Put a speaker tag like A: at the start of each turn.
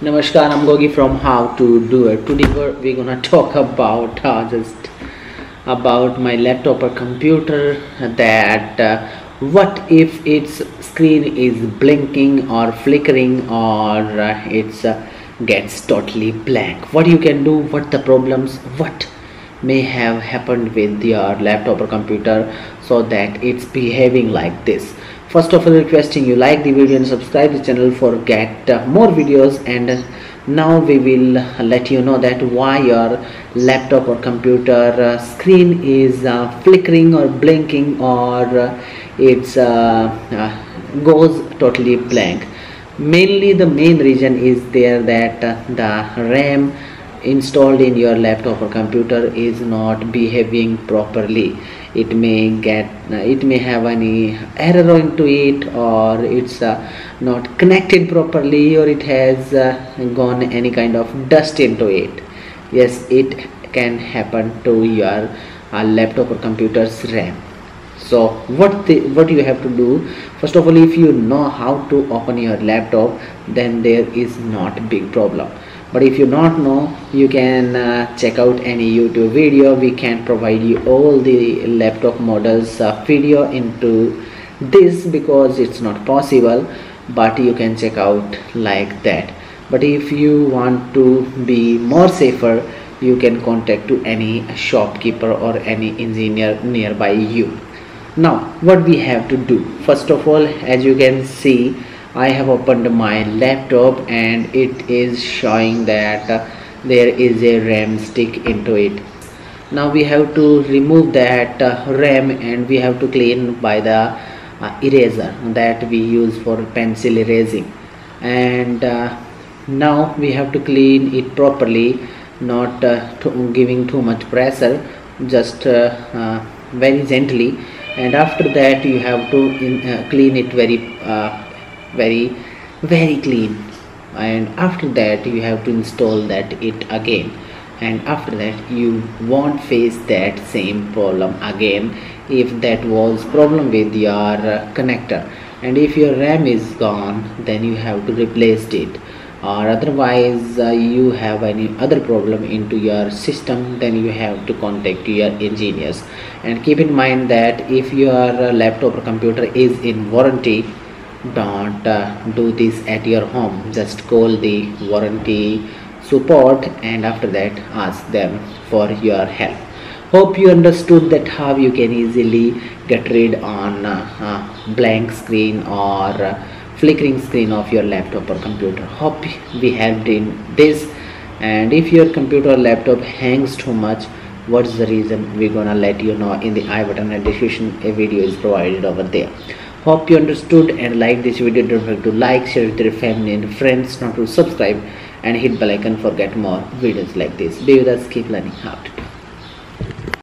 A: Namaskar, I'm Gogi from How To Do It. Today we're gonna talk about just about my laptop or computer. That what if its screen is blinking or flickering or it's gets totally blank? What you can do? What the problems? What may have happened with your laptop or computer so that it's behaving like this? First of all, requesting you like the video and subscribe the channel for get more videos. And now we will let you know that why your laptop or computer screen is flickering or blinking or it's goes totally blank. Mainly the main reason is there that the RAM installed in your laptop or computer is not behaving properly. It may have any error into it, or it's not connected properly, or it has gone any kind of dust into it. Yes, it can happen to your laptop or computer's RAM. So what you have to do, first of all, if you know how to open your laptop, then there is not big problem. But if you not know, you can check out any YouTube video. We can provide you all the laptop models video into this, because it's not possible, but you can check out like that. But if you want to be more safer, you can contact to any shopkeeper or any engineer nearby you. Now what we have to do, first of all, as you can see, I have opened my laptop and it is showing that there is a RAM stick into it. Now we have to remove that RAM, and we have to clean by the eraser that we use for pencil erasing. And now we have to clean it properly, not giving too much pressure, just very gently. And after that you have to clean it very clean, and after that you have to install that it again, and after that you won't face that same problem again if that was problem with your connector. And if your RAM is gone, then you have to replace it, or otherwise you have any other problem into your system, then you have to contact your engineers. And keep in mind that if your laptop or computer is in warranty, don't do this at your home. Just call the warranty support, and after that ask them for your help. Hope you understood that how you can easily get rid on blank screen or flickering screen of your laptop or computer. Hope we helped in this. And if your computer or laptop hangs too much, what's the reason? We're gonna let you know in the I button, and description a video is provided over there. Hope you understood and like this video. Don't forget to like, share with your family and friends, not to subscribe, and hit bell icon for get more videos like this. Be with us, keep learning how to do.